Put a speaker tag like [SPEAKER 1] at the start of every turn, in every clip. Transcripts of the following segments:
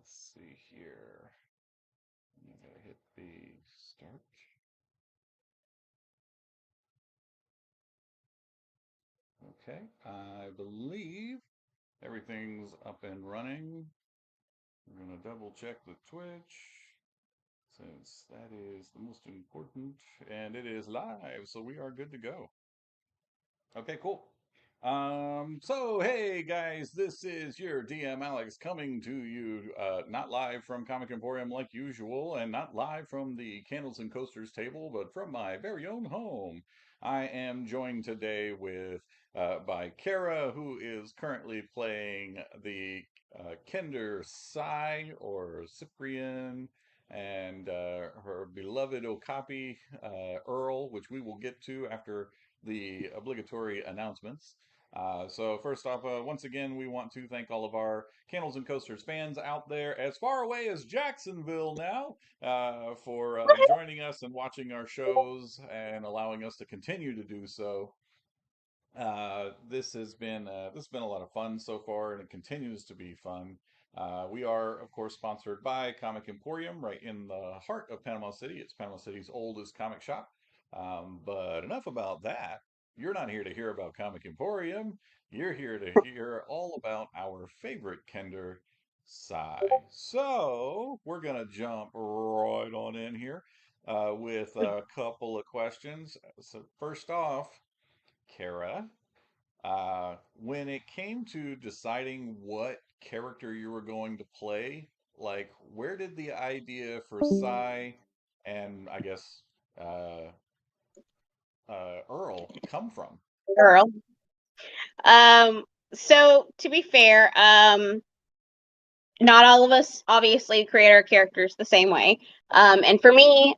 [SPEAKER 1] Let's see here. I'm gonna hit the start. Okay, I believe everything's up and running. We're gonna double check the Twitch since that is the most important, and it is live, so we are good to go. Okay, cool. So hey guys, this is your DM Alex coming to you, not live from Comic Emporium like usual, and not live from the Candles and Coasters table, but from my very own home. I am joined today with by Carah, who is currently playing the Kender Cy or Cyprian, and her beloved Okapi Earl, which we will get to after the obligatory announcements. So first off, once again, we want to thank all of our Candles and Coasters fans out there as far away as Jacksonville now for joining us and watching our shows and allowing us to continue to do so. This has been a lot of fun so far, and it continues to be fun. We are, of course, sponsored by Comic Emporium, right in the heart of Panama City. It's Panama City's oldest comic shop. But enough about that. You're not here to hear about Comic Emporium. You're here to hear all about our favorite Kender, Psy. So we're gonna jump right on in here with a couple of questions. So first off, Kara, when it came to deciding what character you were going to play, like where did the idea for Cy and I guess uh, Earl come from?
[SPEAKER 2] Earl. Um, so to be fair, not all of us obviously create our characters the same way. And for me,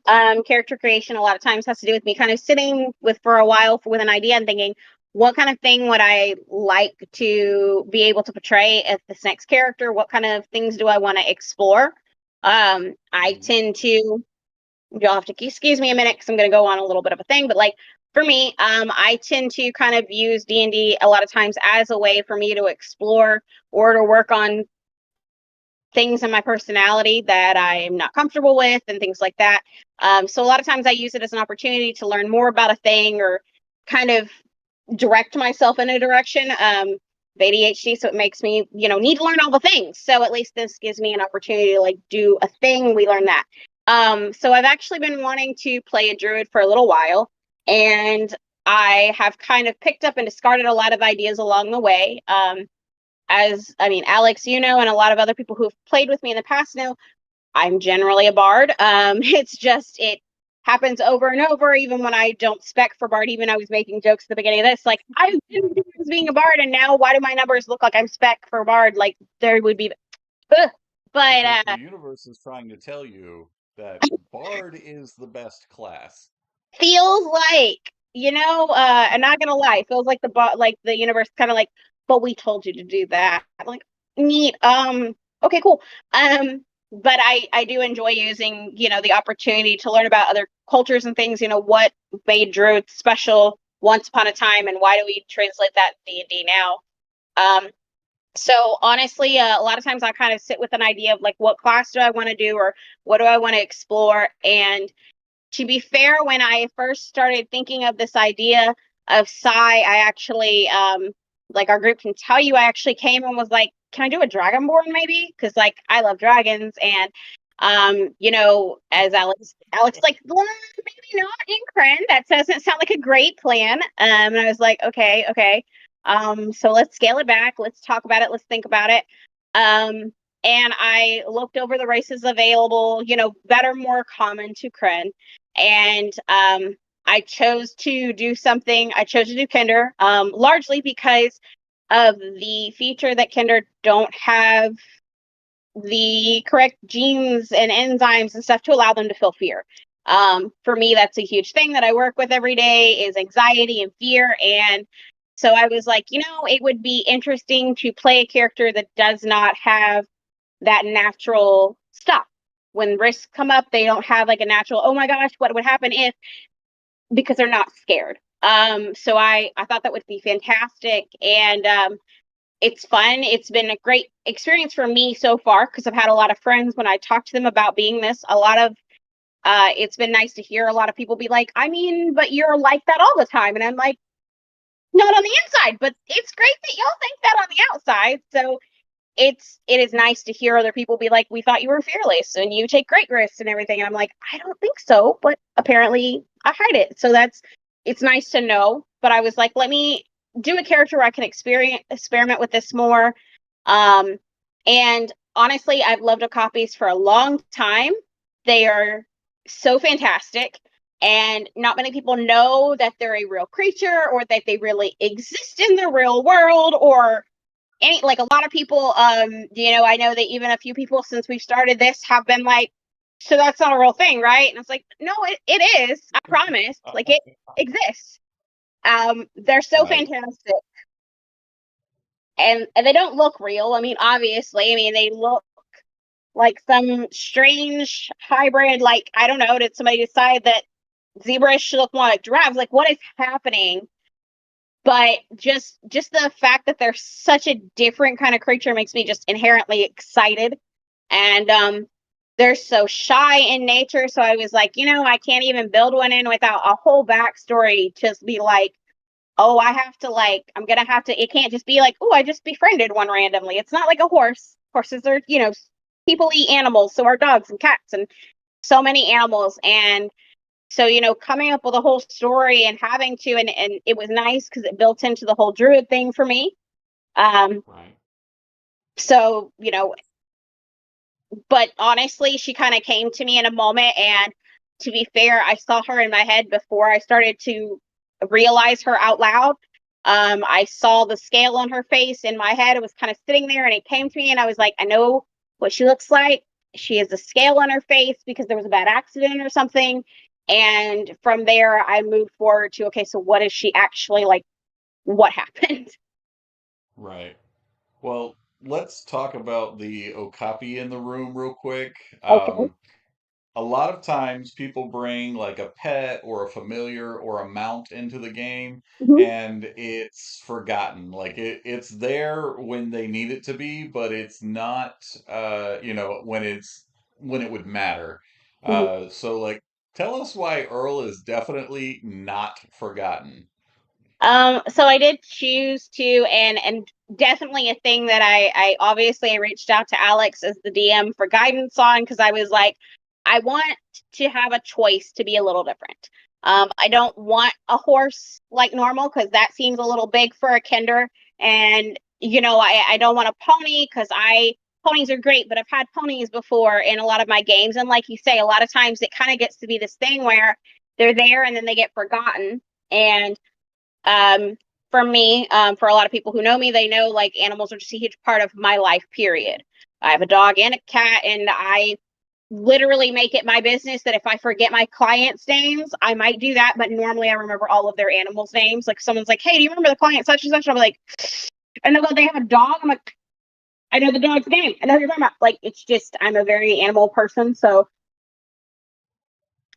[SPEAKER 2] character creation a lot of times has to do with me kind of sitting with for a while with an idea and thinking, what kind of thing would I like to be able to portray as this next character? What kind of things do I want to explore? I
[SPEAKER 1] Hmm.
[SPEAKER 2] tend to, you'll have to excuse me a minute because I'm going to go on a little bit of a thing, but like for me, I tend to kind of use D&D a lot of times as a way for me to explore or to work on things in my personality that I'm not comfortable with and things like that. So a lot of times I use it as an opportunity to learn more about a thing or kind of direct myself in a direction. ADHD, so it makes me, need to learn all the things. So at least this gives me an opportunity to like do a thing. We learn that. So I've actually been wanting to play a druid for a little while, and I have kind of picked up and discarded a lot of ideas along the way. Alex, and a lot of other people who've played with me in the past know I'm generally a bard. It's just, it happens over and over, even when I don't spec for bard. Even I was making jokes at the beginning of this, like, I didn't think I was being a bard, and now why do my numbers look like I'm spec for bard? Like, there would be, ugh. But,
[SPEAKER 1] Because the universe is trying to tell you that Bard is the best class.
[SPEAKER 2] feels like, I'm not gonna lie, feels like the universe kind of like, but we told you to do that. I'm like, neat. Okay, cool. But I do enjoy using, the opportunity to learn about other cultures and things, what made druids special once upon a time, and why do we translate that in D&D now. So honestly, a lot of times I kind of sit with an idea of like, what class do I want to do, or what do I want to explore. And to be fair, when I first started thinking of this idea of Psy, I actually, like our group can tell you, I actually came and was like, can I do a Dragonborn maybe? Because like I love dragons, and as Alex like, well, maybe not in Kren. That doesn't sound like a great plan. And I was like, okay. So let's scale it back. Let's talk about it. Let's think about it. And I looked over the races available, that are more common to Kren, and I chose to do something. I chose to do Kender, largely because of the feature that Kender don't have the correct genes and enzymes and stuff to allow them to feel fear. For me, that's a huge thing that I work with every day is anxiety and fear. And so I was like, it would be interesting to play a character that does not have that natural stuff. When risks come up, they don't have like a natural, oh my gosh, what would happen if, because they're not scared. So I thought that would be fantastic. And it's fun. It's been a great experience for me so far because I've had a lot of friends when I talk to them about being this. A lot of it's been nice to hear a lot of people be like, I mean, but you're like that all the time, and I'm like, not on the inside, but it's great that y'all think that on the outside. So it is nice to hear other people be like, we thought you were fearless and you take great risks and everything. And I'm like, I don't think so, but apparently I hide it. So that's it's nice to know. But I was like, let me do a character where I can experiment with this more. Um, and honestly, I've loved copies for a long time. They are so fantastic. And not many people know that they're a real creature or that they really exist in the real world or any like a lot of people I know that even a few people since we've started this have been like, so that's not a real thing, right? And it's like, no, it is, I promise, like it exists. They're so
[SPEAKER 1] Right.
[SPEAKER 2] fantastic, and they don't look real. I mean, obviously, I mean, they look like some strange hybrid, like, I don't know, did somebody decide that zebras should look more like giraffes? Like, what is happening? But just the fact that they're such a different kind of creature makes me just inherently excited. And they're so shy in nature, so I was like, I can't even build one in without a whole backstory. Just be like, oh, I have to, like, I'm gonna have to, it can't just be like, oh, I just befriended one randomly. It's not like a horse. Horses are, people eat animals, so are dogs and cats and so many animals. And so, coming up with a whole story and having to, and it was nice because it built into the whole druid thing for me. Um,
[SPEAKER 1] Right.
[SPEAKER 2] so, but honestly, she kind of came to me in a moment. And to be fair, I saw her in my head before I started to realize her out loud. I saw the scale on her face in my head. It was kind of sitting there and it came to me, and I was like, I know what she looks like. She has a scale on her face because there was a bad accident or something. And from there, I moved forward to, okay, so what is she actually like? What happened?
[SPEAKER 1] Right. Well, let's talk about the Okapi in the room real quick.
[SPEAKER 2] Okay.
[SPEAKER 1] A lot of times people bring like a pet or a familiar or a mount into the game
[SPEAKER 2] Mm-hmm.
[SPEAKER 1] and it's forgotten. Like it's there when they need it to be, but it's not when it would matter.
[SPEAKER 2] Mm-hmm.
[SPEAKER 1] So like tell us why Earl is definitely not forgotten.
[SPEAKER 2] So I did choose to, and definitely a thing that I obviously I reached out to Alex as the DM for guidance on because I was like, I want to have a choice to be a little different. I don't want a horse like normal because that seems a little big for a kinder, and I don't want a pony because I ponies are great, but I've had ponies before in a lot of my games, and like you say, a lot of times it kind of gets to be this thing where they're there and then they get forgotten. And um, for me, for a lot of people who know me, they know like animals are just a huge part of my life, period. I have a dog and a cat, and I literally make it my business that if I forget my clients' names, I might do that, but normally I remember all of their animals' names. Like someone's like, hey, do you remember the client such and such? And I'm like, and they'll go, they have a dog. I'm like, I know the dog's name. I know who you're talking about. Like, it's just, I'm a very animal person. So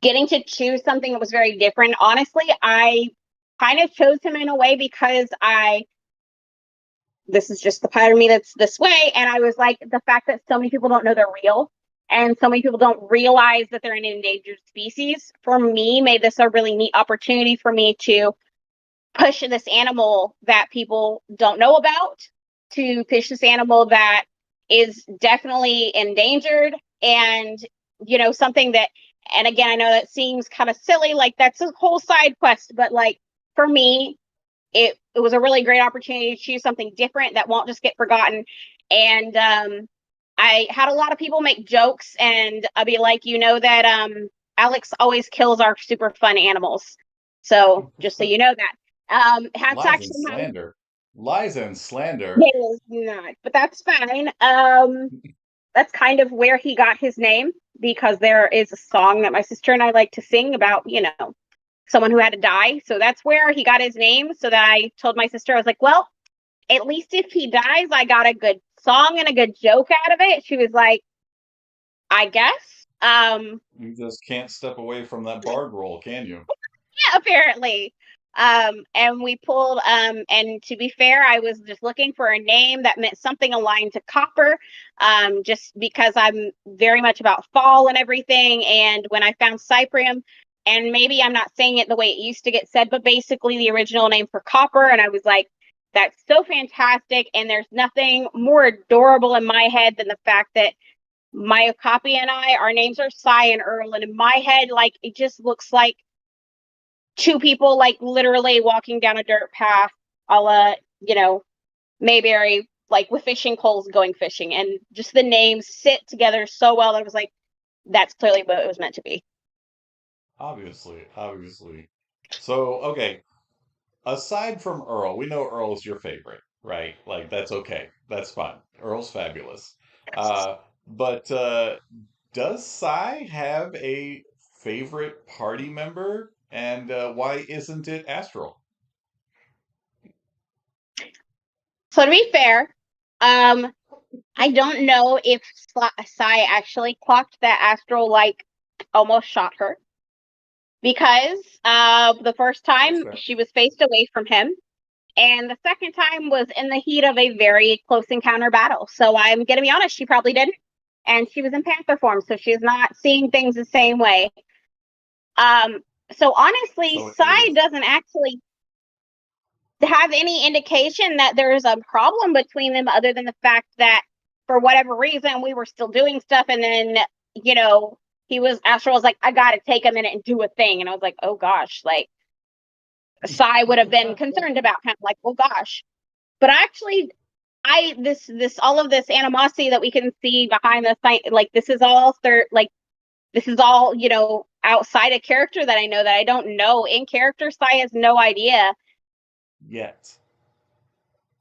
[SPEAKER 2] getting to choose something that was very different, honestly, I kind of chose him in a way because this is just the part of me that's this way. And I was like, the fact that so many people don't know they're real and so many people don't realize that they're an endangered species, for me, made this a really neat opportunity for me to push this animal that people don't know about, to push this animal that is definitely endangered and, something that, and again, I know that seems kind of silly, like that's a whole side quest, but like for me, it was a really great opportunity to choose something different that won't just get forgotten. And I had a lot of people make jokes, and I'll be like, that Alex always kills our super fun animals. So just so you know that. That's
[SPEAKER 1] Lies and
[SPEAKER 2] actually how
[SPEAKER 1] slander. Lies and slander.
[SPEAKER 2] it is not, but that's fine. That's kind of where he got his name because there is a song that my sister and I like to sing about, someone who had to die. So that's where he got his name. So that I told my sister, I was like, well, at least if he dies, I got a good song and a good joke out of it. She was like, I guess.
[SPEAKER 1] You just can't step away from that bard role, can you?
[SPEAKER 2] Yeah, apparently. And we pulled, and to be fair, I was just looking for a name that meant something aligned to copper, just because I'm very much about fall and everything. And when I found cyprium, and maybe I'm not saying it the way it used to get said, but basically the original name for copper, and I was like, that's so fantastic. And there's nothing more adorable in my head than the fact that my copy and I, our names are Cy and Earl, and in my head, like it just looks like two people like literally walking down a dirt path, a la, Mayberry, like with fishing poles going fishing, and just the names sit together so well that I was like, that's clearly what it was meant to be.
[SPEAKER 1] Obviously, obviously. So, okay, aside from Earl, we know Earl's your favorite, right? Like that's okay. That's fine. Earl's fabulous. Uh, but does Cy have a favorite party member? And why isn't it Astral?
[SPEAKER 2] So to be fair, I don't know if Sai actually clocked that Astral like almost shot her, because the first
[SPEAKER 1] That's
[SPEAKER 2] time
[SPEAKER 1] fair.
[SPEAKER 2] she was faced away from him, and the second time was in the heat of a very close encounter battle. So I'm gonna be honest, she probably didn't, and she was in Panther form, so she's not seeing things the same way. Um, so honestly,
[SPEAKER 1] So it
[SPEAKER 2] Sai
[SPEAKER 1] is.
[SPEAKER 2] doesn't actually have any indication that there's a problem between them, other than the fact that for whatever reason we were still doing stuff, and then you know Astro was like, I gotta take a minute and do a thing, and I was like, oh gosh, like Sai would have been concerned about, kind of like, oh gosh. But actually, I this all of this animosity that we can see behind the site, like this is all this is all outside of character, that I know that I don't know in character. Sai has no idea
[SPEAKER 1] Yet.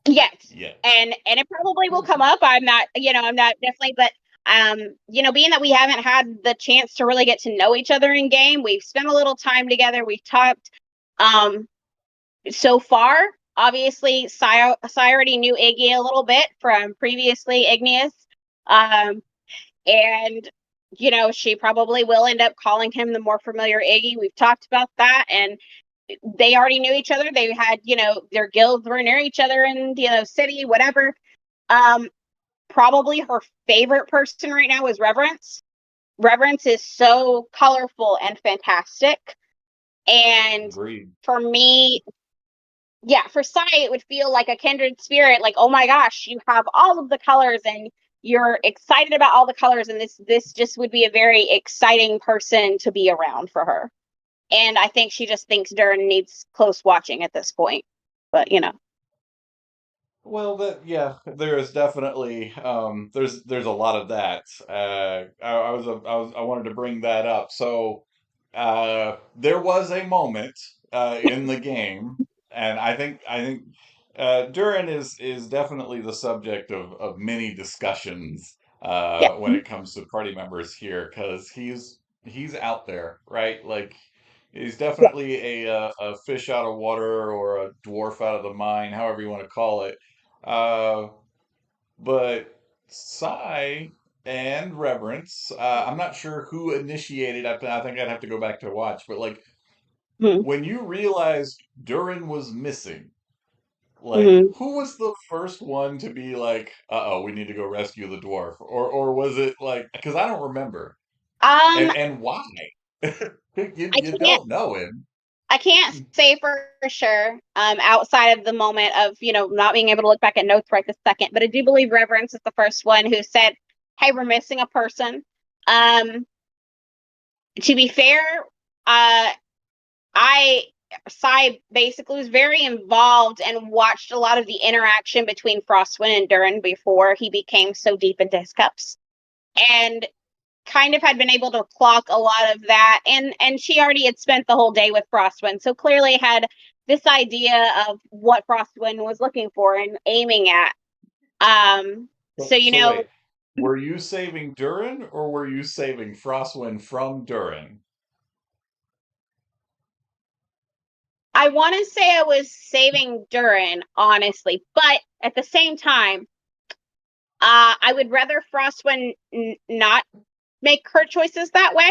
[SPEAKER 2] yet,
[SPEAKER 1] Yet.
[SPEAKER 2] and it probably will come up. I'm not definitely, but being that we haven't had the chance to really get to know each other in game, we've spent a little time together. We've talked. Um, so far, obviously, Sai already knew Iggy a little bit from previously Igneous. Um, and she probably will end up calling him the more familiar Iggy. We've talked about that, and they already knew each other. They had, their guilds were near each other in city, whatever. Um, Probably her favorite person right now is Reverence. Reverence is so colorful and fantastic, and
[SPEAKER 1] Agreed.
[SPEAKER 2] for me, yeah, for Sai, it would feel like a kindred spirit. Like, oh my gosh, you have all of the colors, and you're excited about all the colors, and this just would be a very exciting person to be around for her. And I think she just thinks Durin needs close watching at this point. But
[SPEAKER 1] Well, that yeah, there is definitely there's a lot of that. I wanted to bring that up. So there was a moment in the game, and I think Durin is definitely the subject of many discussions
[SPEAKER 2] yeah,
[SPEAKER 1] when it comes to party members here, because he's out there, right? Like he's
[SPEAKER 2] yeah.
[SPEAKER 1] definitely a fish out of water or a dwarf out of the mine, however you want to call it. Uh, but Psy and Reverence, I'm not sure who initiated. I think I'd have to go back to watch. But like
[SPEAKER 2] Mm-hmm.
[SPEAKER 1] when you realized Durin was missing, like
[SPEAKER 2] Mm-hmm.
[SPEAKER 1] who was the first one to be like, "Uh-oh, we need to go rescue the dwarf," or was it like? Because I don't remember,
[SPEAKER 2] Um,
[SPEAKER 1] and why?
[SPEAKER 2] I
[SPEAKER 1] You
[SPEAKER 2] can't
[SPEAKER 1] don't know him.
[SPEAKER 2] I can't say for sure, outside of the moment of, not being able to look back at notes right this second, but I do believe Reverence is the first one who said, hey, we're missing a person. Um, to be fair, uh, I, Sai basically was very involved and watched a lot of the interaction between Frostwind and Durin before he became so deep into his cups. And kind of had been able to clock a lot of that, and she already had spent the whole day with Frostwind, so clearly had this idea of what Frostwind was looking for and aiming at. So
[SPEAKER 1] So wait, were you saving Durin or were you saving Frostwind from Durin?
[SPEAKER 2] I want to say I was saving Durin, honestly, but at the same time, I would rather Frostwind not make her choices that way.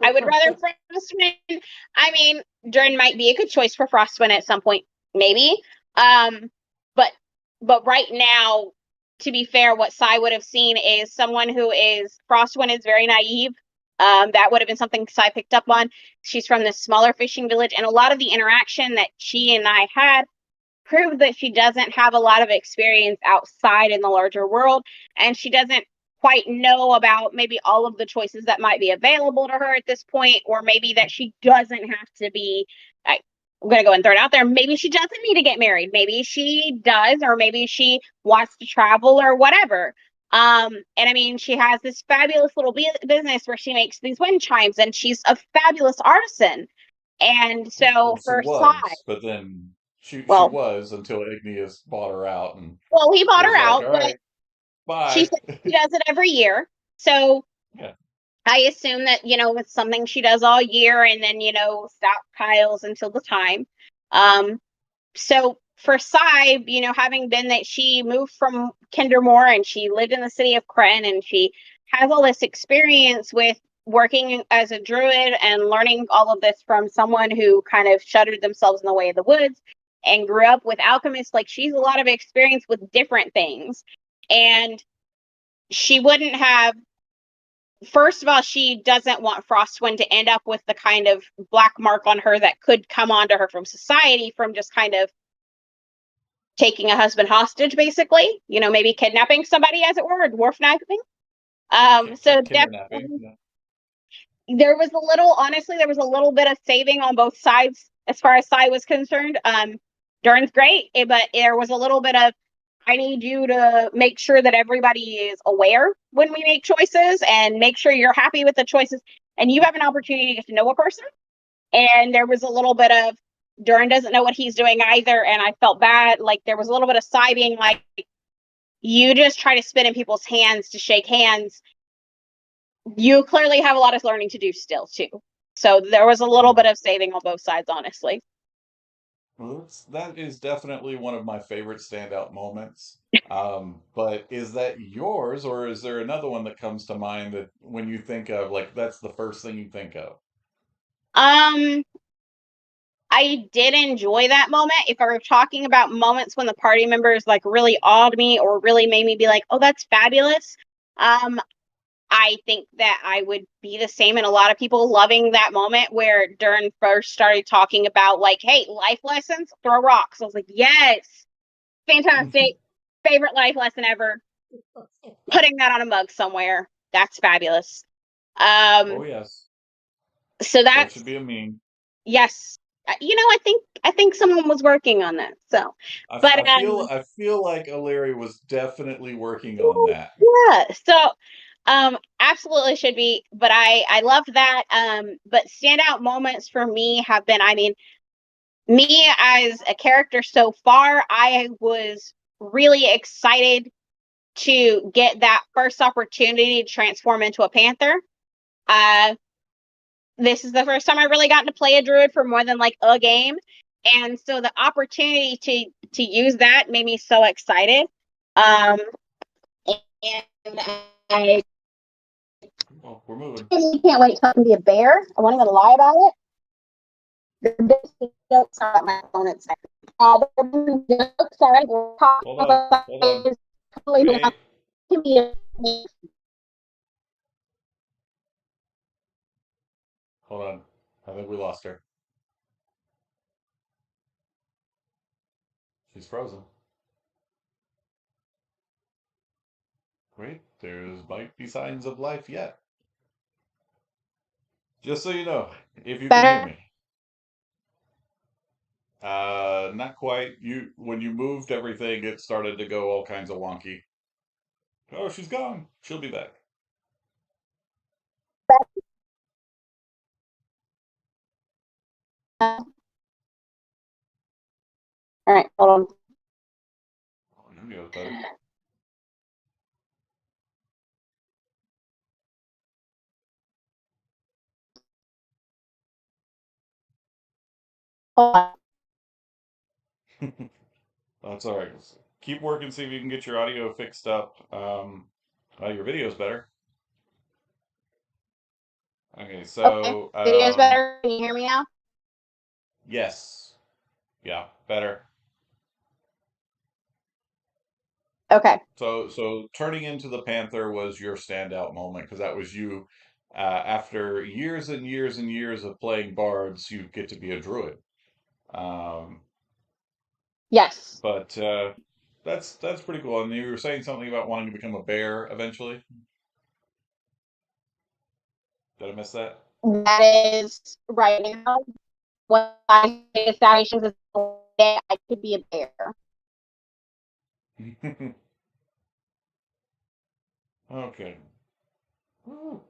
[SPEAKER 2] I would rather Frostwind. I mean, Dern might be a good choice for Frostwind at some point, maybe. Um, but right now, to be fair, what Cy would have seen is someone who is Frostwind is very naive. That would have been something Cy picked up on. She's from this smaller fishing village, and a lot of the interaction that she and I had proved that she doesn't have a lot of experience outside in the larger world, and she doesn't quite know about maybe all of the choices that might be available to her at this point, or maybe that she doesn't have to be. I'm going to go and throw it out there. Maybe she doesn't need to get married. Maybe she does, or maybe she wants to travel or whatever. And I mean, she has this fabulous little business where she makes these wind chimes, and she's a fabulous artisan. And so
[SPEAKER 1] Well, she
[SPEAKER 2] for Sai,
[SPEAKER 1] was, but then she
[SPEAKER 2] well,
[SPEAKER 1] was until Igneous bought her out and
[SPEAKER 2] he bought
[SPEAKER 1] was
[SPEAKER 2] her
[SPEAKER 1] like,
[SPEAKER 2] out,
[SPEAKER 1] "All
[SPEAKER 2] but
[SPEAKER 1] right,
[SPEAKER 2] she
[SPEAKER 1] bye."
[SPEAKER 2] said she does it every year. So
[SPEAKER 1] Yeah.
[SPEAKER 2] I assume that, it's something she does all year and then, stockpiles until the time. Um, so for Cy, having been that she moved from Kindermore and she lived in the city of Kren and she has all this experience with working as a druid and learning all of this from someone who kind of shuttered themselves in the way of the woods and grew up with alchemists, like she's a lot of experience with different things. And she wouldn't have, first of all, she doesn't want Frostwind to end up with the kind of black mark on her that could come onto her from society from just kind of taking a husband hostage, basically, maybe kidnapping somebody, as it were, or dwarf knifing. So
[SPEAKER 1] Kindernapping.
[SPEAKER 2] definitely,
[SPEAKER 1] Yeah.
[SPEAKER 2] honestly, there was a little bit of saving on both sides as far as Cy was concerned. Durn's great, but there was a little bit of, I need you to make sure that everybody is aware when we make choices and make sure you're happy with the choices. And you have an opportunity to get to know a person. And there was a little bit of Durn doesn't know what he's doing either. And I felt bad. Like there was a little bit of Cy being like, you just try to spit in people's hands to shake hands. You clearly have a lot of learning to do still, too. So there was a little bit
[SPEAKER 1] Hmm.
[SPEAKER 2] of saving on both sides, honestly.
[SPEAKER 1] Well, that is definitely one of my favorite standout moments. But is that yours, or is there another one that comes to mind that when you think of, like, that's the first thing you think of?
[SPEAKER 2] Um, I did enjoy that moment. If I were talking about moments when the party members like really awed me or really made me be like, "Oh, that's fabulous," um, I think that I would be the same, and a lot of people loving that moment where Dern first started talking about like, "Hey, life lessons, throw rocks." I was like, "Yes, fantastic, favorite life lesson ever." Putting that on a mug somewhere, that's fabulous.
[SPEAKER 1] Oh
[SPEAKER 2] Um,
[SPEAKER 1] yes,
[SPEAKER 2] so
[SPEAKER 1] that
[SPEAKER 2] that's
[SPEAKER 1] should be a meme.
[SPEAKER 2] yes. I think someone was working on that. So, but
[SPEAKER 1] I feel like O'Leary was definitely working on that.
[SPEAKER 2] yeah. So, absolutely should be. But I love that. But standout moments for me have been. I mean, me as a character so far, I was really excited to get that first opportunity to transform into a panther. Uh, this is the first time I really gotten to play a druid for more than like a game. And so the opportunity to use that made me so excited. Um, and I
[SPEAKER 1] Oh, we're moving.
[SPEAKER 2] really can't wait till I can be a bear. I won't even lie about it. The basic jokes are at my phone. It's the jokes are we're talking
[SPEAKER 1] Hold on,
[SPEAKER 2] about
[SPEAKER 1] hold on.
[SPEAKER 2] is totally
[SPEAKER 1] Wait,
[SPEAKER 2] can be a
[SPEAKER 1] hold on. I think we lost her. She's frozen. Wait, there's might be signs of life yet. Just so you know, if you can hear
[SPEAKER 2] better.
[SPEAKER 1] me. Not quite. When you moved everything, it started to go all kinds of wonky. Oh, she's gone. She'll be back.
[SPEAKER 2] All right, hold
[SPEAKER 1] Oh, you know better.
[SPEAKER 2] on.
[SPEAKER 1] That's all right. Keep working, see if you can get your audio fixed up. Your video's better. Okay,
[SPEAKER 2] Okay.
[SPEAKER 1] so
[SPEAKER 2] Video's better. Can you hear me now?
[SPEAKER 1] yes, yeah, better.
[SPEAKER 2] Okay.
[SPEAKER 1] So turning into the Panther was your standout moment because that was you. After years and years and years of playing bards, you get to be a druid. Um,
[SPEAKER 2] Yes.
[SPEAKER 1] but that's pretty cool. And you were saying something about wanting to become a bear eventually. Did I miss that?
[SPEAKER 2] That is right now what I say establishments is the way I could be a bear.
[SPEAKER 1] Okay. Woo.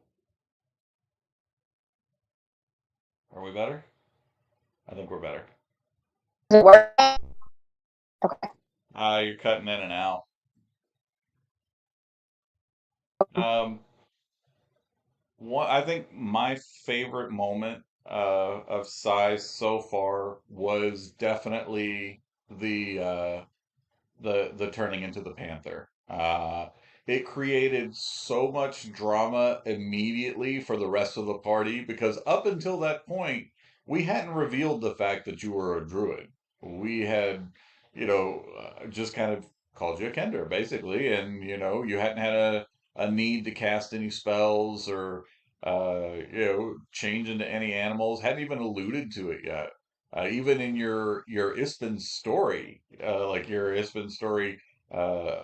[SPEAKER 1] Are we better? I think we're better.
[SPEAKER 2] Does it work? Okay.
[SPEAKER 1] You're cutting in and out. Um, I think my favorite moment of size so far was definitely the the turning into the Panther. It created so much drama immediately for the rest of the party because up until that point, we hadn't revealed the fact that you were a druid. We had, just kind of called you a Kender, basically, and you hadn't had a need to cast any spells or change into any animals. Hadn't even alluded to it yet. Even in your Ispin story, like your Ispin story, uh,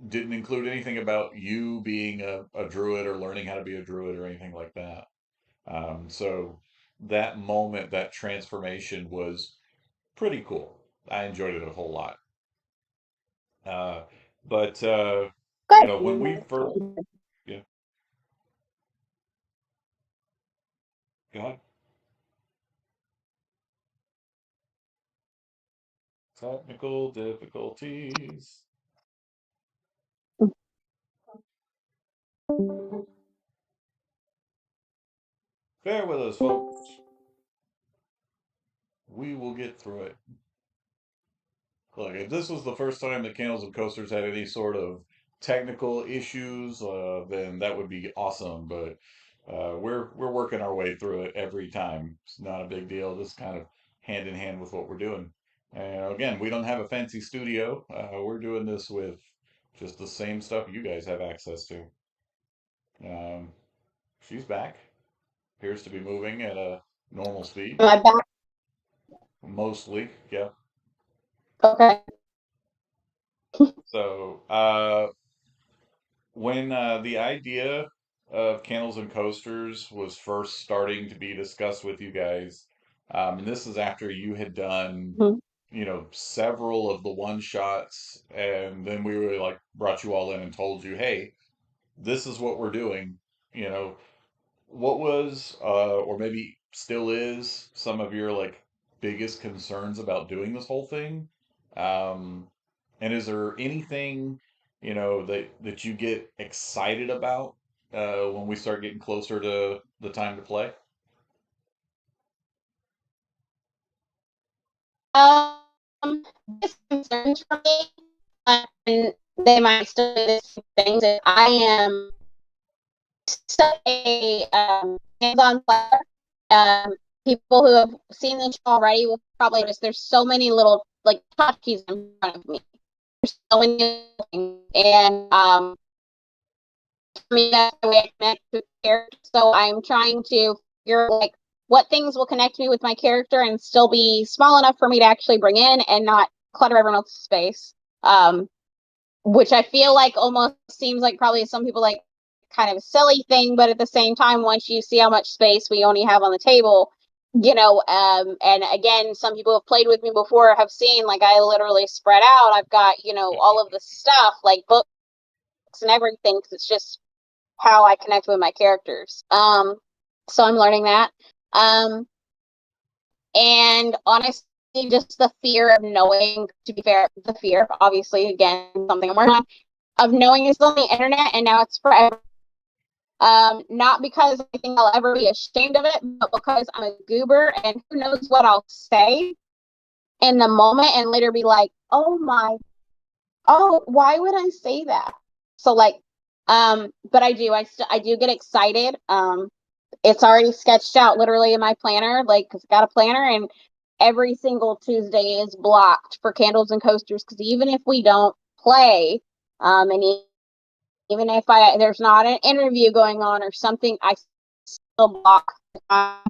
[SPEAKER 1] didn't include anything about you being a druid or learning how to be a druid or anything like that. So that moment, that transformation was pretty cool. I enjoyed it a whole lot. Uh, but when we first,
[SPEAKER 2] Good.
[SPEAKER 1] yeah, got technical difficulties. Bear with us, folks. We will get through it. Look, if this was the first time that Candles and Coasters had any sort of technical issues, then that would be awesome. But we're working our way through it every time. It's not a big deal. This kind of hand in hand with what we're doing. And again, we don't have a fancy studio. We're doing this with just the same stuff you guys have access to. Um, she's back. Appears to be moving at a normal speed,
[SPEAKER 2] Am I back?
[SPEAKER 1] mostly. Yeah.
[SPEAKER 2] Okay.
[SPEAKER 1] So, when the idea of Candles and Coasters was first starting to be discussed with you guys, and this is after you had done,
[SPEAKER 2] Mhm.
[SPEAKER 1] several of the one shots, and then we were like brought you all in and told you, hey, this is what we're doing. You know, what was, or maybe still is, some of your like biggest concerns about doing this whole thing? Um, and is there anything, that you get excited about when we start getting closer to the time to play?
[SPEAKER 2] This concerns for me, and they might still do the same things. If I am such a hands-on player, um, people who have seen the show already will probably notice there's so many little like hotkeys in front of me. There's so many things, and for me, that's the way I connect with characters. So I'm trying to figure like what things will connect me with my character and still be small enough for me to actually bring in and not clutter everyone else's space. Which I feel like almost seems like probably some people like kind of a silly thing, but at the same time, once you see how much space we only have on the table, and again, some people have played with me before have seen like I literally spread out. I've got, all of the stuff like books and everything because it's just how I connect with my characters. So I'm learning that. Um, and honestly, just the fear of knowing, to be fair, the fear, obviously, again, something I'm working on, of knowing it's on the internet and now it's forever. Not because I think I'll ever be ashamed of it, but because I'm a goober and who knows what I'll say in the moment and later be like, why would I say that? So like, but I do get excited. it's already sketched out literally in my planner, like, cause I got a planner, and every single Tuesday is blocked for candles and coasters. Cause even if we don't play, and even if there's not an interview going on or something, I still block the time.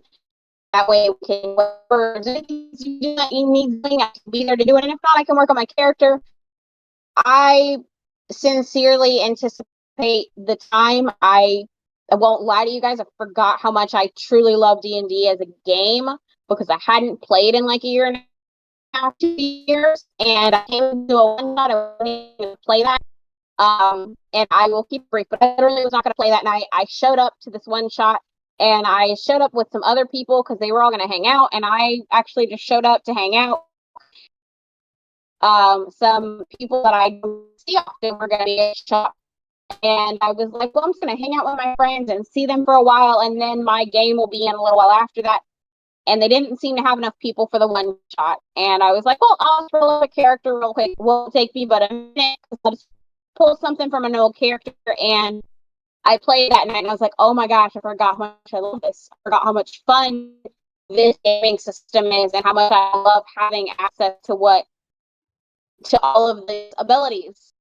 [SPEAKER 2] That way we can, whatever you need doing, I can be there to do it. And if not, I can work on my character. I sincerely anticipate the time. I won't lie to you guys. I forgot how much I truly love D&D as a game, because I hadn't played in like a year and a half, 2 years, and I came to a one shot. I wasn't going to play that. And I will keep brief, but I literally was not going to play that night. I showed up to this one shot, and I showed up with some other people because they were all going to hang out, and I actually just showed up to hang out. Some people that I don't see often were going to be at shop, and I was like, well, I'm just going to hang out with my friends and see them for a while, and then my game will be in a little while after that. And they didn't seem to have enough people for the one shot. And I was like, well, I'll just roll a character real quick. It won't take me but a minute. I'll just pull something from an old character. And I played that night, and I was like, oh my gosh, I forgot how much I love this. I forgot how much fun this gaming system is, and how much I love having access to all of the abilities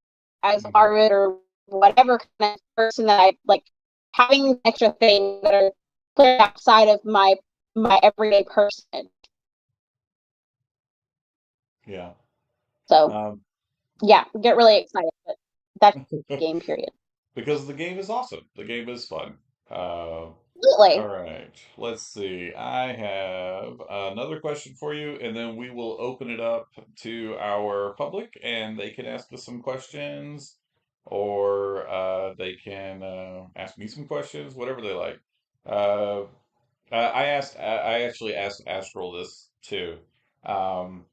[SPEAKER 2] as Arvid or whatever kind of person that I like, having extra things that are clear outside of my everyday person.
[SPEAKER 1] Yeah.
[SPEAKER 2] So
[SPEAKER 1] Um,
[SPEAKER 2] yeah, get really excited. But that's game period.
[SPEAKER 1] because the game is awesome. The game is fun. Uh,
[SPEAKER 2] Absolutely.
[SPEAKER 1] all right. Let's see. I have another question for you, and then we will open it up to our public, and they can ask us some questions, or they can ask me some questions, whatever they like. Uh, I actually asked Astral this too. Um,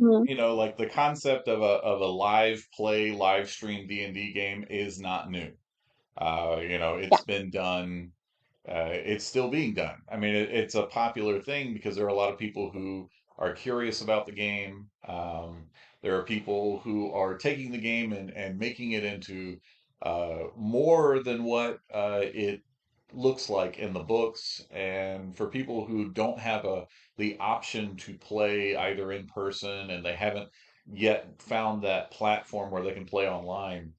[SPEAKER 2] Mm-hmm.
[SPEAKER 1] like the concept of a live play, live stream D&D game is not new.
[SPEAKER 2] Yeah.
[SPEAKER 1] It's been done. It's still being done. I mean, it's a popular thing because there are a lot of people who are curious about the game. There are people who are taking the game and making it into more than what it looks like in the books. And for people who don't have the option to play either in person and they haven't yet found that platform where they can play online,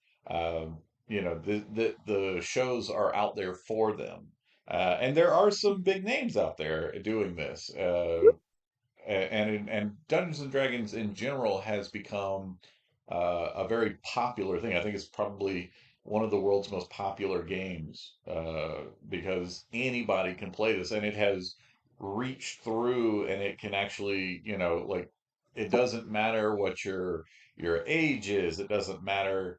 [SPEAKER 1] the shows are out there for them. And there are some big names out there doing this. And Dungeons and Dragons in general has become a very popular thing. I think it's probably one of the world's most popular games because anybody can play this, and it has reached through, and it can actually, like it doesn't matter what your age is. It doesn't matter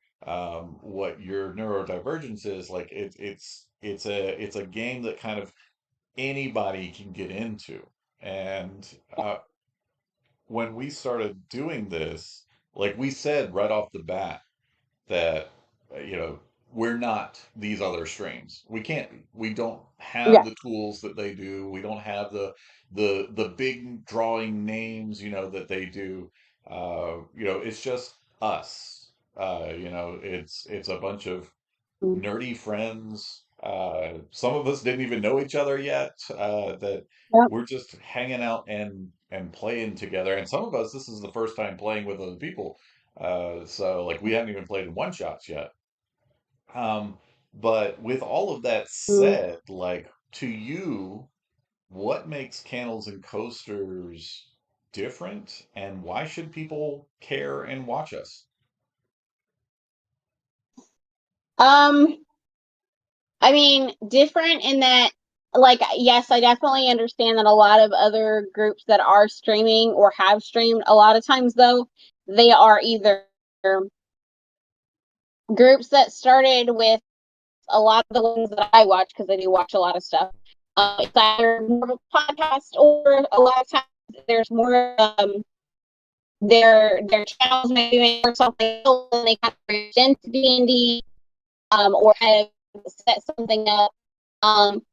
[SPEAKER 1] what your neurodivergence is. Like it's a game that kind of anybody can get into. And when we started doing this, like we said right off the bat that you know we're not these other streams. We can't be. We don't have
[SPEAKER 2] Yeah.
[SPEAKER 1] the tools that they do. We don't have the big drawing names, that they do. It's just us. It's a bunch of nerdy friends. Some of us didn't even know each other yet. That
[SPEAKER 2] Yep.
[SPEAKER 1] we're just hanging out and playing together. And some of us, this is the first time playing with other people. So like we haven't even played in one shots yet. Um, but with all of that
[SPEAKER 2] Mm.
[SPEAKER 1] said, like to you, what makes candles and coasters different, and why should people care and watch us?
[SPEAKER 2] Um, I mean, different in that, like, yes, I definitely understand that a lot of other groups that are streaming or have streamed, a lot of times though, they are either groups that started with a lot of the ones that I watch, because I do watch a lot of stuff. It's either more of a podcast, or a lot of times there's more their channels maybe or something else, and they kind of reach into D&D, or kind of set something up, um,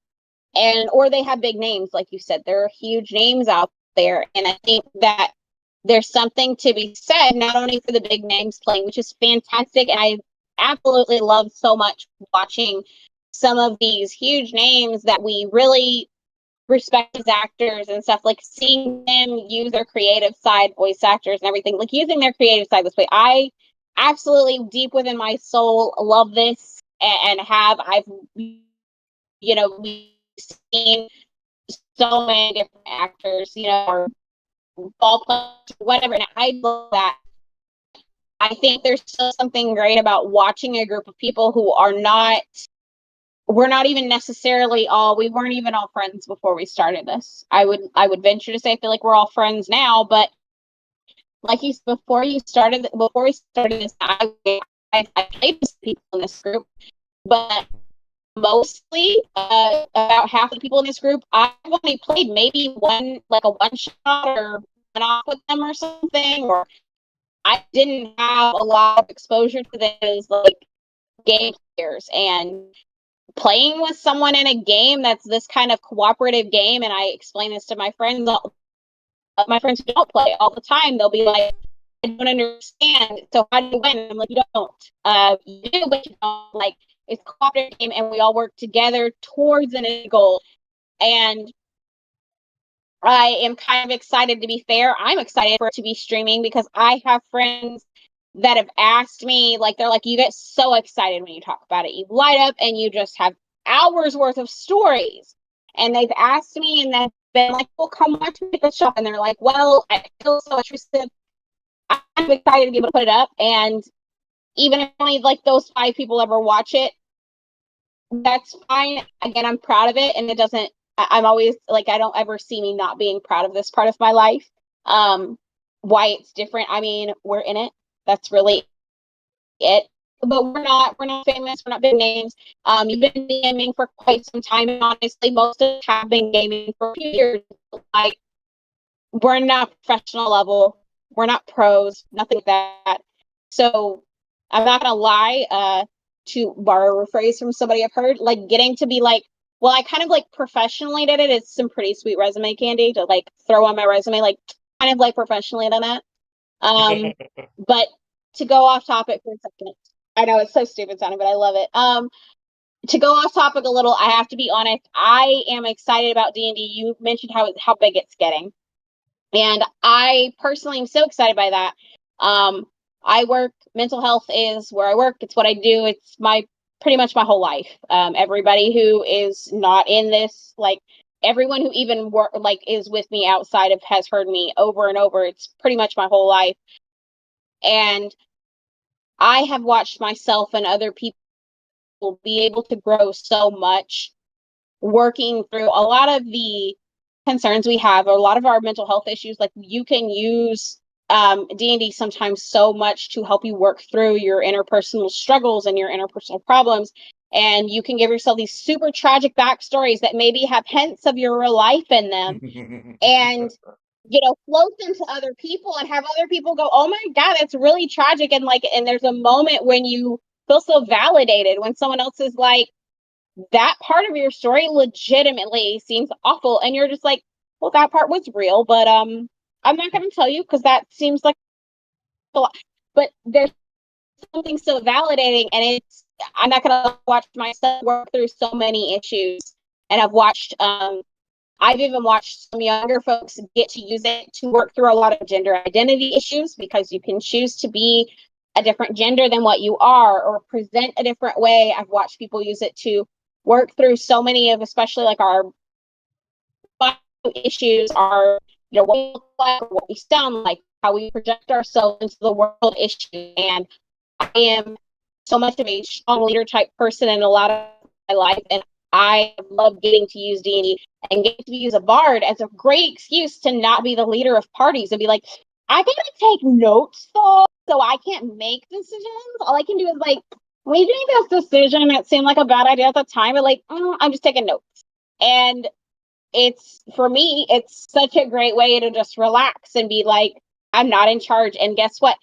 [SPEAKER 2] and or they have big names, like you said. There are huge names out there, and I think that there's something to be said not only for the big names playing, which is fantastic, and I absolutely love so much watching some of these huge names that we really respect as actors and stuff, like seeing them use their creative side, voice actors and everything, like using their creative side this way. I absolutely, deep within my soul, love this, and I've, we've seen so many different actors, or ball players, whatever, and I love that. I think there's still something great about watching a group of people who are not, we're not even necessarily all, we weren't even all friends before we started this. I would venture to say I feel like we're all friends now, but like you, before we started this, I played with people in this group, but mostly about half of the people in this group, I've only played maybe one shot or one off with them or something, or I didn't have a lot of exposure to them as like game players. And playing with someone in a game that's this kind of cooperative game, and I explain this to my friends who don't play all the time, they'll be like, I don't understand. So how do you win? I'm like, you don't. You do, but you don't. Like, it's a cooperative game, and we all work together towards an end goal. And I am kind of excited, to be fair. I'm excited for it to be streaming because I have friends that have asked me, like, they're like, you get so excited when you talk about it. You light up and you just have hours worth of stories. And they've asked me and they've been like, well, come watch me at the shop. And they're like, well, I feel so interested. I'm excited to be able to put it up. And even if only like those 5 people ever watch it, that's fine. Again, I'm proud of it. And it doesn't, I'm always like, I don't ever see me not being proud of this part of my life. Why it's different. I mean, we're in it. That's really it. But we're not famous. We're not big names. You've been gaming for quite some time. And honestly, most of us have been gaming for a few years. Like, we're not professional level. We're not pros, nothing like that. So I'm not gonna lie, to borrow a phrase from somebody I've heard, like getting to be like, well, I kind of like professionally did it. It's some pretty sweet resume candy to like throw on my resume, like kind of like professionally done that. But to go off topic for a second, I know it's so stupid sounding, but I love it. To go off topic a little, I have to be honest. I am excited about D&D. You mentioned how big it's getting. And I personally am so excited by that. I work, mental health is where I work. It's what I do. It's pretty much my whole life. Everybody who is not in this, like everyone who even is with me outside of has heard me over and over. It's pretty much my whole life. And I have watched myself and other people be able to grow so much working through a lot of the concerns we have, or a lot of our mental health issues. Like, you can use D&D sometimes so much to help you work through your interpersonal struggles and your interpersonal problems. And you can give yourself these super tragic backstories that maybe have hints of your real life in them, and float them to other people and have other people go, oh my God, that's really tragic. And there's a moment when you feel so validated when someone else is like, that part of your story legitimately seems awful, and you're just like, well, that part was real, but I'm not going to tell you because that seems like a lot. But there's something so validating, and I'm not going to watch myself work through so many issues. And I've even watched some younger folks get to use it to work through a lot of gender identity issues, because you can choose to be a different gender than what you are, or present a different way. I've watched people use it to work through so many of, especially like our issues, our, what we look like, or what we sound like, how we project ourselves into the world issue. And I am so much of a strong leader type person in a lot of my life, and I love getting to use D&D and getting to use a bard as a great excuse to not be the leader of parties and be like, I gotta take notes though, so I can't make decisions. All I can do is like, we made this decision that seemed like a bad idea at the time, but like, I'm just taking notes. And for me, it's such a great way to just relax and be like, I'm not in charge. And guess what?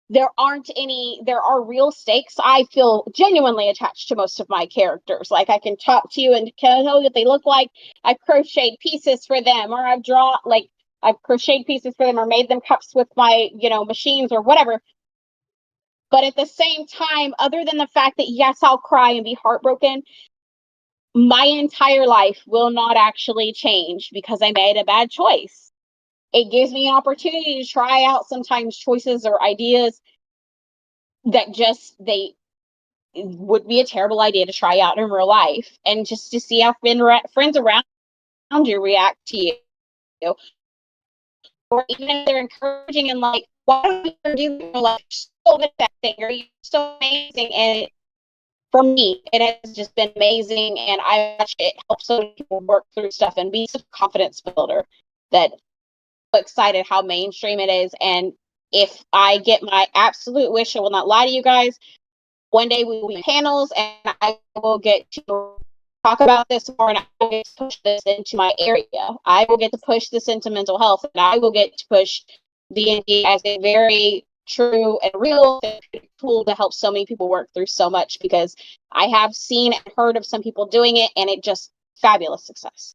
[SPEAKER 2] There are real stakes. I feel genuinely attached to most of my characters. Like, I can talk to you and tell you what they look like. I've crocheted pieces for them, or I've crocheted pieces for them, or made them cups with my, machines or whatever. But at the same time, other than the fact that, yes, I'll cry and be heartbroken, my entire life will not actually change because I made a bad choice. It gives me an opportunity to try out sometimes choices or ideas that just they would be a terrible idea to try out in real life, and just to see how friends around you react to you, or even if they're encouraging and like, why don't you do like so good at that thing, or you're so amazing. And for me, it has just been amazing, and I watch it help so many people work through stuff and be a confidence builder. That I'm excited how mainstream it is, and if I get my absolute wish, I will not lie to you guys. One day we will be panels, and I will get to talk about this more, and I will get to push this into my area. I will get to push this into mental health, and I will get to push D&D as a very true and real tool to help so many people work through so much, because I have seen and heard of some people doing it, and it just fabulous success.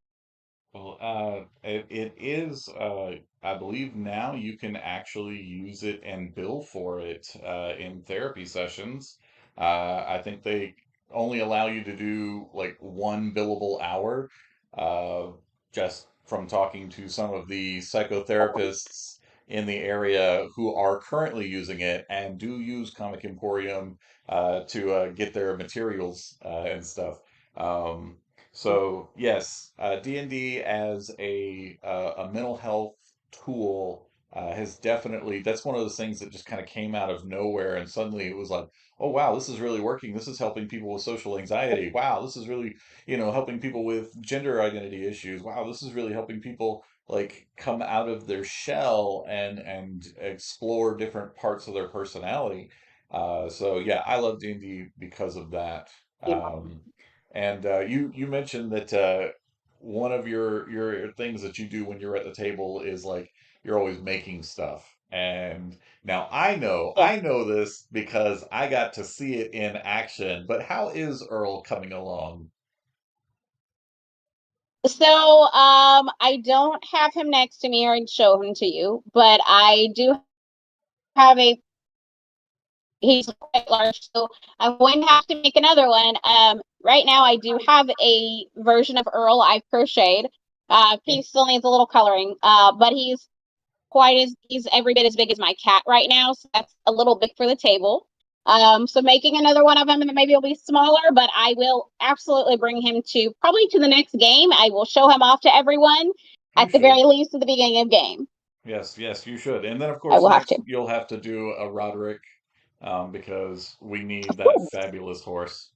[SPEAKER 1] Well, it is, I believe now you can actually use it and bill for it in therapy sessions. I think they only allow you to do like one billable hour, uh, just from talking to some of the psychotherapists in the area who are currently using it and do use Comic Emporium to get their materials and stuff. Um, so yes, D&D as a mental health tool has definitely, that's one of those things that just kind of came out of nowhere, and suddenly it was like, oh wow, this is really working. This is helping people with social anxiety. Wow, this is really, helping people with gender identity issues. Wow, this is really helping people like come out of their shell and explore different parts of their personality. So yeah, I love D&D because of that. Um, and you mentioned that one of your things that you do when you're at the table is like you're always making stuff. And now
[SPEAKER 2] Yeah.
[SPEAKER 1] I know this because I got to see it in action. But how is Earl coming along?
[SPEAKER 2] So, I don't have him next to me or show him to you, but I do have a he's quite large, so I'm going to have to make another one. Right now I do have a version of Earl I've crocheted. He still needs a little coloring, but he's every bit as big as my cat right now, so that's a little big for the table. So making another one of them, and maybe it'll be smaller, but I will absolutely bring him to probably to the next game. I will show him off to everyone
[SPEAKER 1] You
[SPEAKER 2] at the
[SPEAKER 1] should.
[SPEAKER 2] very least at the beginning of game.
[SPEAKER 1] Yes, yes, you should. And then of
[SPEAKER 2] I
[SPEAKER 1] course
[SPEAKER 2] will have
[SPEAKER 1] next
[SPEAKER 2] to.
[SPEAKER 1] you'll have to do a Roderick because we need
[SPEAKER 2] Of
[SPEAKER 1] that
[SPEAKER 2] course,
[SPEAKER 1] fabulous horse.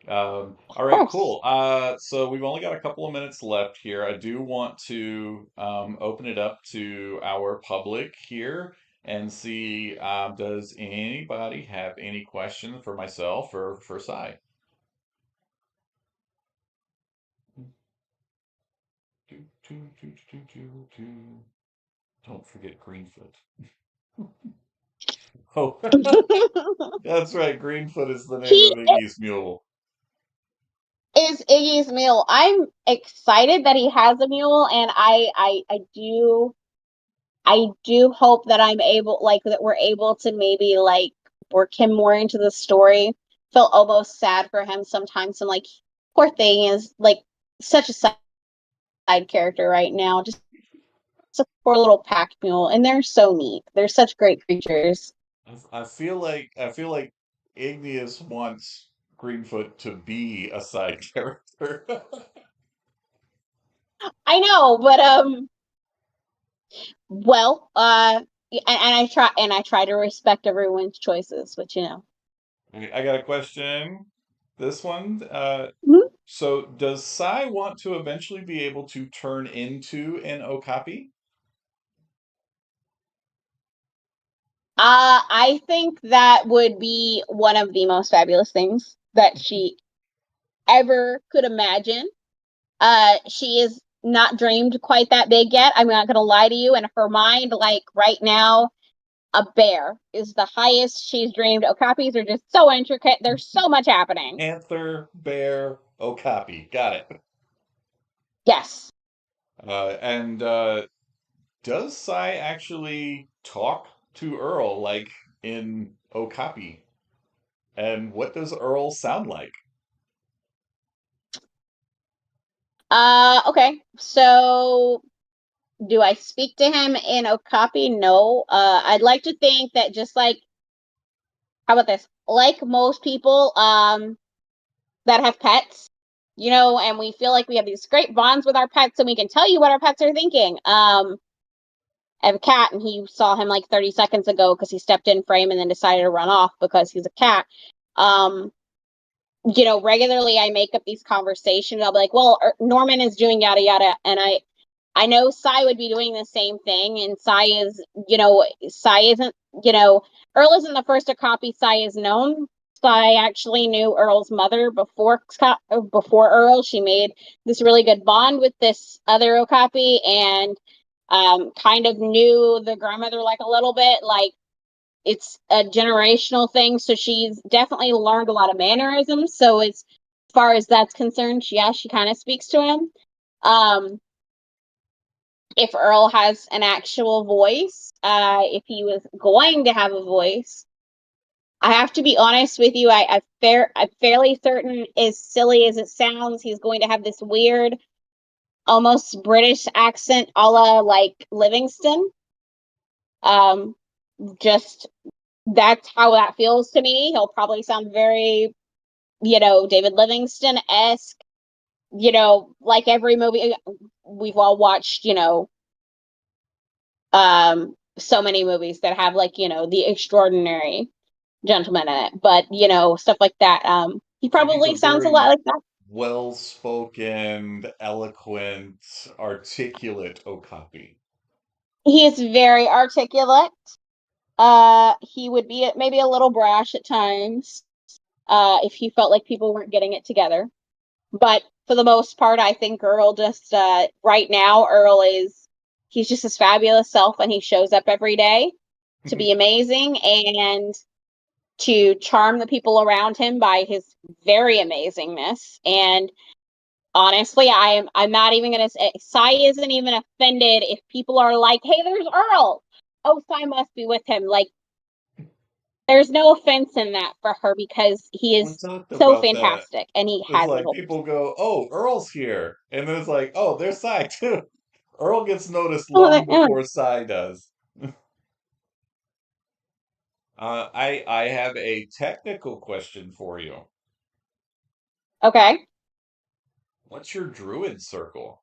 [SPEAKER 1] All
[SPEAKER 2] of
[SPEAKER 1] right,
[SPEAKER 2] course.
[SPEAKER 1] cool. So we've only got a couple of minutes left here. I do want to open it up to our public here and see does anybody have any questions for myself or for Cy? Don't forget Greenfoot. Oh, that's right. Greenfoot is the name
[SPEAKER 2] He
[SPEAKER 1] of Iggy's mule.
[SPEAKER 2] is Iggy's mule. I'm excited that he has a mule, and I do hope that I'm able, like, that we're able to maybe like work him more into the story. Feel almost sad for him sometimes. And like, poor thing is like such a side character right now. Just a poor little pack mule, and they're so neat. They're such great creatures.
[SPEAKER 1] I feel like Igneous wants Greenfoot to be a side character.
[SPEAKER 2] I know, but well, and I try to respect everyone's choices, but you know.
[SPEAKER 1] Okay, I got a question. This one,
[SPEAKER 2] Mhm.
[SPEAKER 1] so does Sai want to eventually be able to turn into an Okapi?
[SPEAKER 2] I think that would be one of the most fabulous things that she ever could imagine. She is not dreamed quite that big yet. I'm not gonna lie to you. In her mind, like right now, a bear is the highest she's dreamed. Okapis are just so intricate. There's so much happening.
[SPEAKER 1] Panther, bear, Okapi. Got it.
[SPEAKER 2] Yes.
[SPEAKER 1] And does Sai actually talk to Earl like in Okapi? And what does Earl sound like?
[SPEAKER 2] Okay. So do I speak to him in Okapi? No. I'd like to think that just like, how about this? Like most people, that have pets, and we feel like we have these great bonds with our pets and we can tell you what our pets are thinking. I have a cat and he saw him like 30 seconds ago because he stepped in frame and then decided to run off because he's a cat. Um, Regularly I make up these conversations. I'll be like, well, Norman is doing yada yada, and I know Cy would be doing the same thing, and Cy isn't, Earl isn't the first to copy Cy is known. Cy actually knew Earl's mother before Earl. She made this really good bond with this other Okapi, and kind of knew the grandmother like a little bit. Like it's a generational thing, so she's definitely learned a lot of mannerisms. So as far as that's concerned, she kind of speaks to him. Um, if Earl has an actual voice, if he was going to have a voice, I have to be honest with you. I'm fairly certain, as silly as it sounds, he's going to have this weird, almost British accent, a la like Livingston. Um, just that's how that feels to me. He'll probably sound very, David Livingston esque. Like every movie we've all watched. So many movies that have like the extraordinary gentleman in it, but stuff like that. He
[SPEAKER 1] So he's a
[SPEAKER 2] probably sounds a lot
[SPEAKER 1] very
[SPEAKER 2] like that.
[SPEAKER 1] well-spoken, eloquent, articulate Okapi.
[SPEAKER 2] He is very articulate. He would be maybe a little brash at times, if he felt like people weren't getting it together. But for the most part, I think Earl just right now, he's just his fabulous self, and he shows up every day to be amazing and to charm the people around him by his very amazingness. And honestly, I'm not even gonna say Cy isn't even offended if people are like, "Hey, there's Earl. Oh, Cy must be with him." Like, there's no offense in that for her because he
[SPEAKER 1] We
[SPEAKER 2] is
[SPEAKER 1] talked
[SPEAKER 2] so
[SPEAKER 1] about that.
[SPEAKER 2] fantastic and he
[SPEAKER 1] It's
[SPEAKER 2] has his
[SPEAKER 1] like
[SPEAKER 2] whole
[SPEAKER 1] people go, "Oh, Earl's here," and then it's like, "Oh, there's Cy too." Earl gets noticed long
[SPEAKER 2] persona.
[SPEAKER 1] before Cy does. I have a technical question for you.
[SPEAKER 2] Okay.
[SPEAKER 1] What's your druid circle?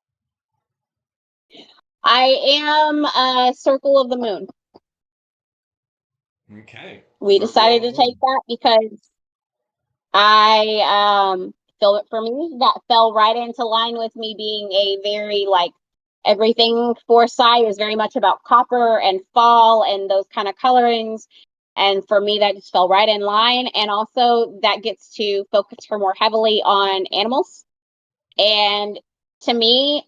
[SPEAKER 2] I am a Circle of the Moon.
[SPEAKER 1] Okay,
[SPEAKER 2] We
[SPEAKER 1] circle
[SPEAKER 2] decided
[SPEAKER 1] of
[SPEAKER 2] to
[SPEAKER 1] the
[SPEAKER 2] take
[SPEAKER 1] moon.
[SPEAKER 2] that because I feel it for me. That fell right into line with me being a very like everything for Psy was very much about copper and fall and those kind of colorings. And for me, that just fell right in line. And also, that gets to focus her more heavily on animals. And to me,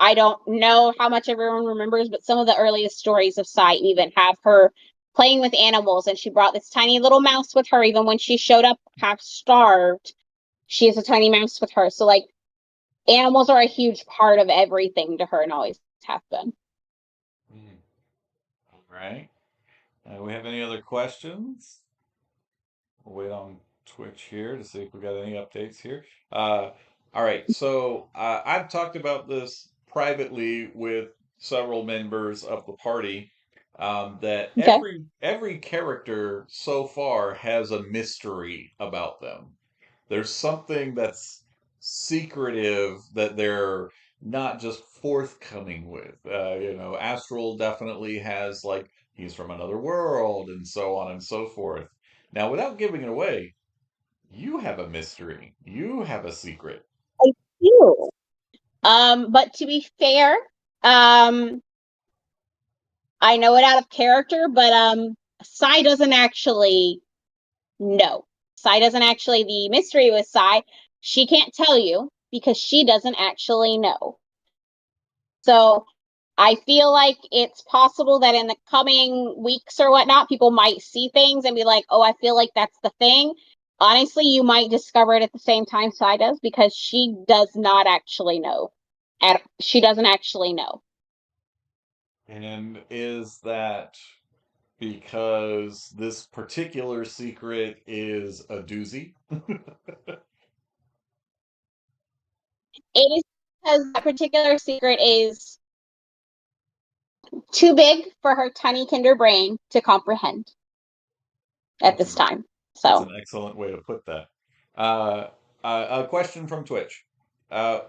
[SPEAKER 2] I don't know how much everyone remembers, but some of the earliest stories of Sai even have her playing with animals, and she brought this tiny little mouse with her, even when she showed up half starved. She has a tiny mouse with her. So, like, animals are a huge part of everything to her and always have been.
[SPEAKER 1] Hmm. All right. We have any other questions? We'll wait on Twitch here to see if we got any updates here. Uh, all right, so I've talked about this privately with several members of the party. That
[SPEAKER 2] Okay.
[SPEAKER 1] every character so far has a mystery about them. There's something that's secretive that they're not just forthcoming with. Astral definitely has like he's from another world and so on and so forth. Now, without giving it away, you have a mystery. You have a secret.
[SPEAKER 2] I do. But to be fair, um, I know it out of character, but Sai doesn't actually know. Sai doesn't actually, the mystery with Sai, she can't tell you because she doesn't actually know. So I feel like it's possible that in the coming weeks or whatnot, people might see things and be like, oh, I feel like that's the thing. Honestly, you might discover it at the same time Sai does because she does not actually know. She doesn't actually know.
[SPEAKER 1] And is that because this particular secret is a doozy?
[SPEAKER 2] It is because that particular secret is too big for her tiny kinder brain to comprehend at
[SPEAKER 1] That's
[SPEAKER 2] this
[SPEAKER 1] an
[SPEAKER 2] time.
[SPEAKER 1] that's
[SPEAKER 2] So,
[SPEAKER 1] an excellent way to put that. A question from Twitch.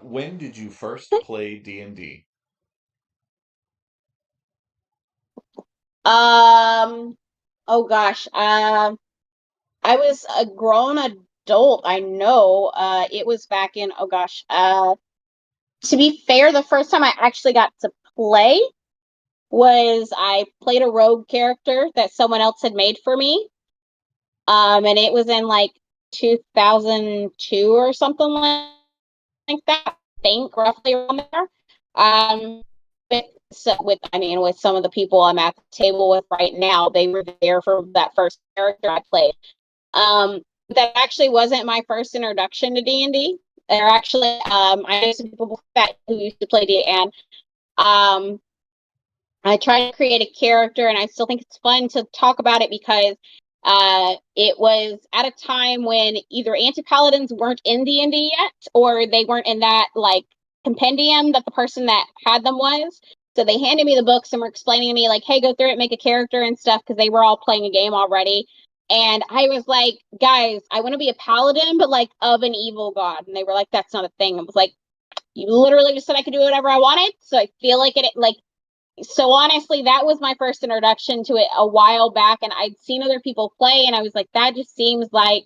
[SPEAKER 1] When did you first play D&D?
[SPEAKER 2] um, oh gosh, I was a grown adult. I know. It was back in, oh gosh. To be fair, the first time I actually got to play was I played a rogue character that someone else had made for me. And it was in like 2002 or something like that. I think roughly around there. Um, with I mean, with some of the people I'm at the table with right now, they were there for that first character I played. Um, that actually wasn't my first introduction to D&D. They're actually I know some people that who used to play D and um I try to create a character, and I still think it's fun to talk about it because it was at a time when either anti-paladins weren't in D&D yet, or they weren't in that like compendium that the person that had them was. So they handed me the books and were explaining to me like, "Hey, go through it, make a character and stuff," because they were all playing a game already. And I was like, "Guys, I want to be a paladin, but like of an evil god." And they were like, "That's not a thing." I was like, "You literally just said I could do whatever I wanted." So I feel like it like so honestly, that was my first introduction to it a while back, and I'd seen other people play, and I was like, that just seems like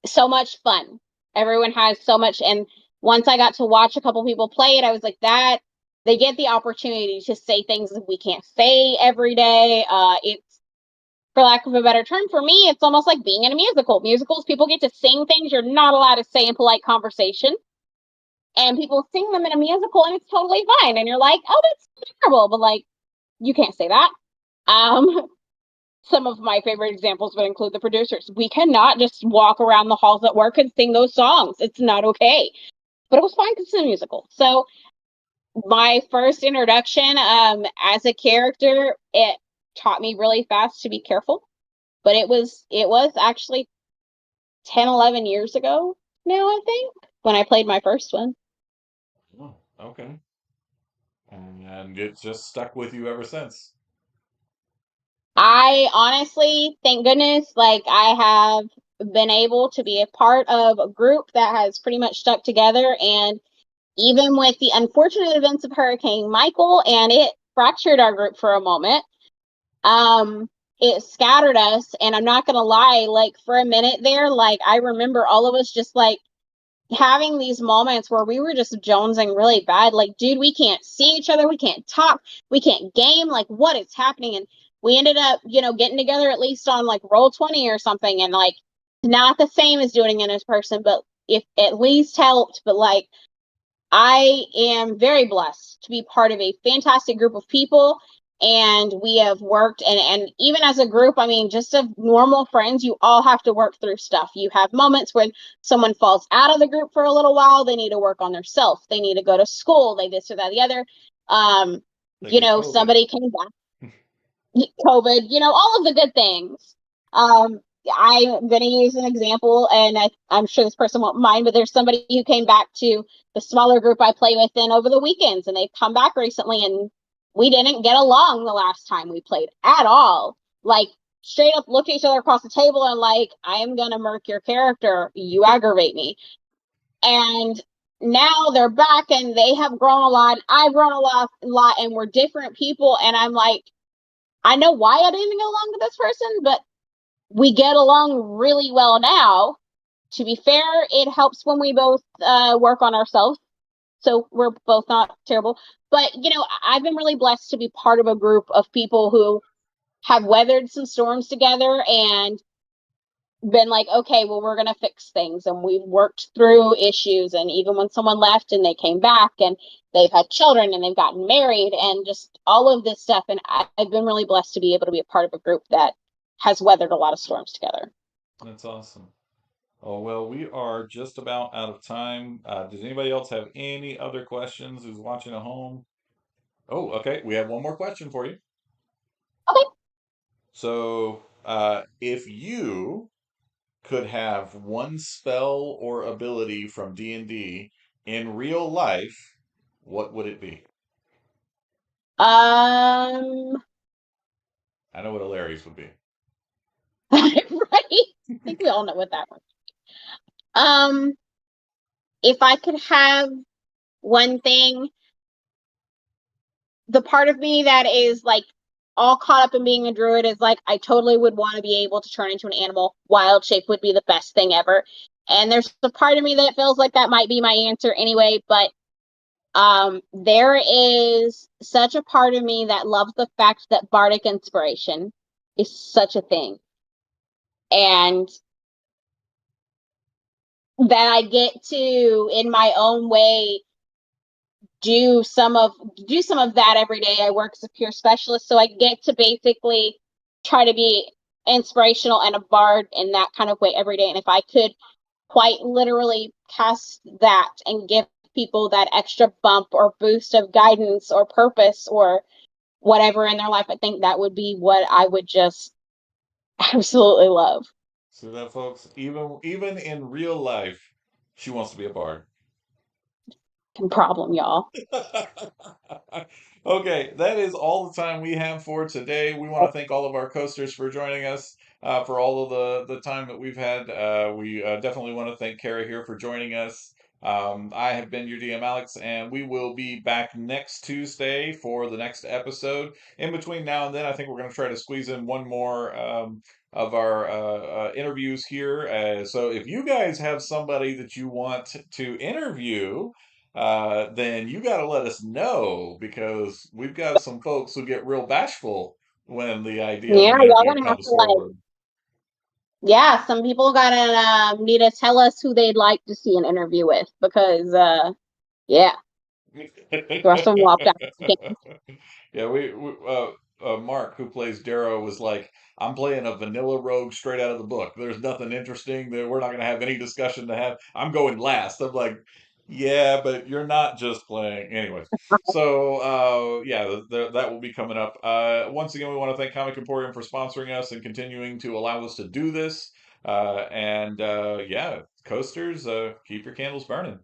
[SPEAKER 2] so much fun. Everyone has so much, and once I got to watch a couple people play it, I was like, that they get the opportunity to say things that we can't say every day. It's for lack of a better term, for me, it's almost like being in a musical. Musicals, people get to sing things you're not allowed to say in polite conversation, and people sing them in a musical, and it's totally fine. And you're like, oh, that's terrible, but like, you can't say that. Um, some of my favorite examples would include the producers. We cannot just walk around the halls at work and sing those songs. It's not okay. But it was fine because it's a musical. So my first introduction as a character, it taught me really fast to be careful. But it was actually 10, 11 years ago now, I think, when I played my first one.
[SPEAKER 1] Oh, okay. And it's just stuck with you ever since.
[SPEAKER 2] I honestly, thank goodness, like I have been able to be a part of a group that has pretty much stuck together. And even with the unfortunate events of Hurricane Michael, and it fractured our group for a moment, um, it scattered us. And I'm not gonna lie, like for a minute there, like I remember all of us just like having these moments where we were just jonesing really bad. Like, dude, we can't see each other, we can't talk, we can't game. Like, what is happening? And we ended up, getting together at least on like Roll20 or something, and like not the same as doing it in person, but if at least helped. But like I am very blessed to be part of a fantastic group of people. And we have worked, and even as a group, I mean, just of normal friends, you all have to work through stuff. You have moments when someone falls out of the group for a little while, they need to work on their self, they need to go to school, they this or that, the other. Um,
[SPEAKER 1] They get COVID.
[SPEAKER 2] somebody came back COVID, all of the good things. Um, I'm going to use an example, and I'm sure this person won't mind, but there's somebody who came back to the smaller group I play with in over the weekends, and they've come back recently, and we didn't get along the last time we played at all. Like, straight up looked at each other across the table and, like, I am going to murk your character. You aggravate me. And now they're back and they have grown a lot. I've grown a lot, and we're different people. And I'm like, I know why I didn't get along with this person, but we get along really well now. To be fair, it helps when we both work on ourselves. So we're both not terrible. But, I've been really blessed to be part of a group of people who have weathered some storms together and been like, okay, well, we're going to fix things. And we've worked through issues. And even when someone left and they came back and they've had children and they've gotten married and just all of this stuff. And I've been really blessed to be able to be a part of a group that has weathered a lot of storms together.
[SPEAKER 1] That's awesome. Oh, well, we are just about out of time. Does anybody else have any other questions who's watching at home? Oh, okay. We have one more question for you.
[SPEAKER 2] Okay.
[SPEAKER 1] So, if you could have one spell or ability from D&D in real life, what would it be?
[SPEAKER 2] Um,
[SPEAKER 1] I know what Larry's would be.
[SPEAKER 2] right? I think we all know what that one. Um, if I could have one thing, the part of me that is like all caught up in being a druid is like I totally would want to be able to turn into an animal. Wild shape would be the best thing ever. And there's a part of me that feels like that might be my answer anyway, but there is such a part of me that loves the fact that bardic inspiration is such a thing. And that I get to in my own way do some of do some of that every day. I work as a peer specialist, so I get to basically try to be inspirational and a bard in that kind of way every day. And if I could quite literally cast that and give people that extra bump or boost of guidance or purpose or whatever in their life, I think that would be what I would just absolutely love.
[SPEAKER 1] So that, folks, even in real life, she wants to be a bard.
[SPEAKER 2] No problem, y'all.
[SPEAKER 1] Okay, that is all the time we have for today. We want to thank all of our coasters for joining us, for all of the time that we've had. We definitely want to thank Carah here for joining us. I have been your DM Alex, and we will be back next Tuesday for the next episode. In between now and then, I think we're going to try to squeeze in one more of our interviews here. So if you guys have somebody that you want to interview, then you got to let us know because we've got some folks who get real bashful when the idea of
[SPEAKER 2] Yeah,
[SPEAKER 1] an
[SPEAKER 2] y'all
[SPEAKER 1] interview
[SPEAKER 2] gonna have
[SPEAKER 1] comes
[SPEAKER 2] to like,
[SPEAKER 1] forward.
[SPEAKER 2] yeah, some people gotta need to tell us who they'd like to see an interview with because yeah, thrust them off down.
[SPEAKER 1] Yeah, Mark, who plays Darrow, was like, "I'm playing a vanilla rogue straight out of the book. There's nothing interesting. That we're not going to have any discussion to have. I'm going last." I'm like, "Yeah, but you're not just playing." Anyways, so yeah, that will be coming up. Once again, we want to thank Comic Emporium for sponsoring us and continuing to allow us to do this. And yeah, coasters, keep your candles burning.